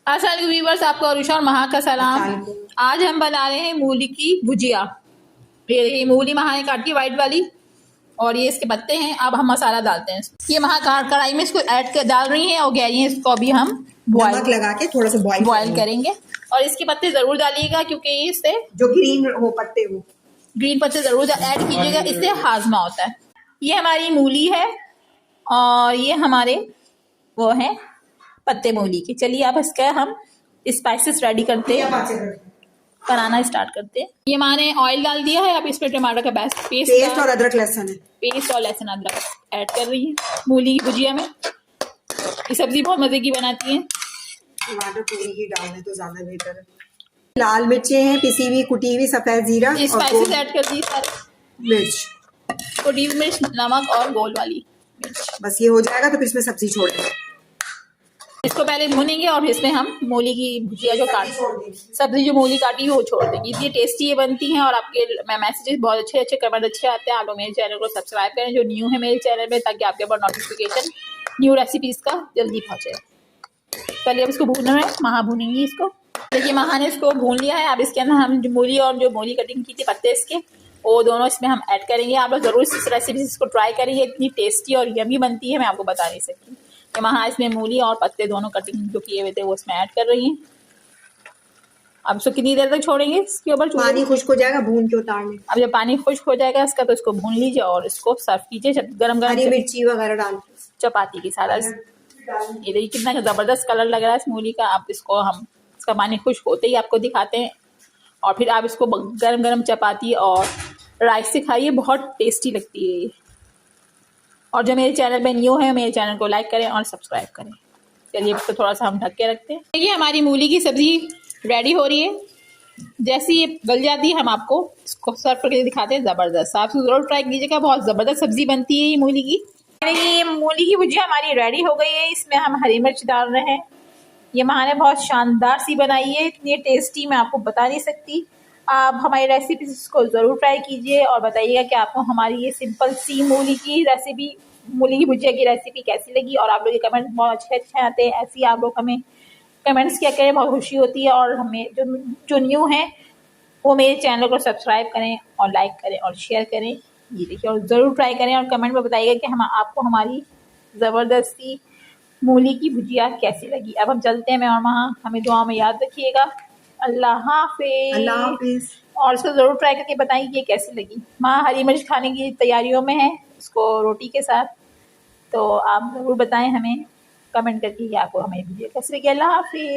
अस्सलाम व्यूअर्स, आपको अरुषा और महा का सलाम। आज हम बना रहे हैं मूली की भुजिया। ये मूली महा ने काटी वाइट वाली और ये इसके पत्ते हैं। अब हम मसाला डालते हैं। ये महा कढ़ाई में इसको ऐड कर डाल रही हैं और कह रही हैं इसको अभी हम नमक लगा के थोड़ा सा बॉईल करेंगे। और इसके पत्ते जरूर डालिएगा क्योंकि इससे जो ग्रीन हो पत्ते हो ग्रीन पत्ते जरूर ऐड कीजिएगा, इससे हाजमा होता है। ये हमारी मूली है और ये हमारे वो है पत्ते मूली के। चलिए अब इसका हम स्पाइसेस रेडी करते हैं, बनाना स्टार्ट करते हैं। ये मैंने ऑयल डाल दिया है। अब इसमें टमाटर का पेस्ट और अदरक लहसुन पेस्ट और लहसुन अदरक ऐड कर रही है मूली की भुजिया में। ये सब्जी बहुत मजे की बनाती है। टमाटर पूरी ही डालने तो ज्यादा बेहतर है। लाल मिर्चें हैं, पिसी हुई कुटी हुई, सफेद जीरा, स्पाइसेस ऐड कर दी, सारे मिर्च, कुटी हुई मिर्च, नमक और गोल वाली मिर्च। बस ये हो जाएगा तो फिर इसमें सब्जी छोड़ देंगे। इसको पहले भूनेंगे और फिर इसमें हम मूली की भुजिया जो सब्जी जो मूली काटी है वो छोड़ देंगे। इतनी टेस्टी ये बनती हैं और आपके मैसेजेस बहुत अच्छे कमेंट अच्छे आते हैं। आप लोग मेरे चैनल को सब्सक्राइब करें जो न्यू है मेरे चैनल में, ताकि आपके पास नोटिफिकेशन न्यू रेसिपीज का जल्दी पहुंचे। चलिए अब इसको भूनना है, महा भूनेंगी इसको। देखिए महा ने इसको भून लिया है। अब इसके अंदर हम जो मूली कटिंग की थी पत्ते इसके, वो दोनों इसमें हम ऐड करेंगे। आप लोग जरूर इस रेसिपी इसको ट्राई करेंगे, इतनी टेस्टी और यमी बनती है, मैं आपको बता नहीं सकती। तो महा इसमें मूली और पत्ते दोनों कटिंग जो किए हुए थे वो इसमें ऐड कर रही हैं। अब इसको कितनी देर तक छोड़ेंगे? इसके ऊपर पानी खुश्क हो जाएगा, भून के उतारने। अब जब पानी खुश्क हो जाएगा इसका तो इसको भून लीजिए और इसको सर्व कीजिए गरम हरी मिर्ची वगैरह डाल चपाती के साथ। ये देखिए कितना जबरदस्त कलर लग रहा है इस मूली का। आप इसको हम इसका पानी खुश्क होते ही आपको दिखाते हैं और फिर आप इसको गरम गरम चपाती और राइस से खाइए, बहुत टेस्टी लगती है ये। और जो मेरे चैनल पे न्यू है मेरे चैनल को लाइक करें और सब्सक्राइब करें। चलिए इसको थोड़ा सा हम ढक के रखते हैं। देखिए हमारी मूली की सब्जी रेडी हो रही है। जैसे ये गल जाती है हम आपको इसको सर्व करके दिखाते हैं। जबरदस्त, आप जरूर ट्राई कीजिएगा, बहुत जबरदस्त सब्जी बनती है ये मूली की। ये मूली की भुजिया हमारी रेडी हो गई है। इसमें हम हरी मिर्च डाल रहे हैं। ये महा ने बहुत शानदार सी बनाई है, इतनी टेस्टी मैं आपको बता नहीं सकती। आप हमारी रेसिपी को ज़रूर ट्राई कीजिए और बताइएगा कि आपको हमारी ये सिंपल सी मूली की भुजिया की रेसिपी कैसी लगी। और आप लोग के कमेंट बहुत अच्छे आते हैं। ऐसे ही आप लोग हमें कमेंट्स किया करें, बहुत खुशी होती है। और हमें जो न्यू है वो मेरे चैनल को सब्सक्राइब करें और लाइक करें और शेयर करें। ये देखिए और ज़रूर ट्राई करें और कमेंट में बताइएगा कि हम आपको हमारी ज़बरदस्ती मूली की भुजिया कैसी लगी। अब हम चलते हैं, मैं और महा, हमें दुआ में याद रखिएगा। अल्लाह हाफिज। और इसको ज़रूर ट्राई करके बताइए कि ये कैसी लगी। महा हरी मिर्च खाने की तैयारियों में है, इसको रोटी के साथ। तो आप ज़रूर बताएं हमें कमेंट करके कि आपको हमें भुजिया कैसी लगी। अल्लाह हाफिज।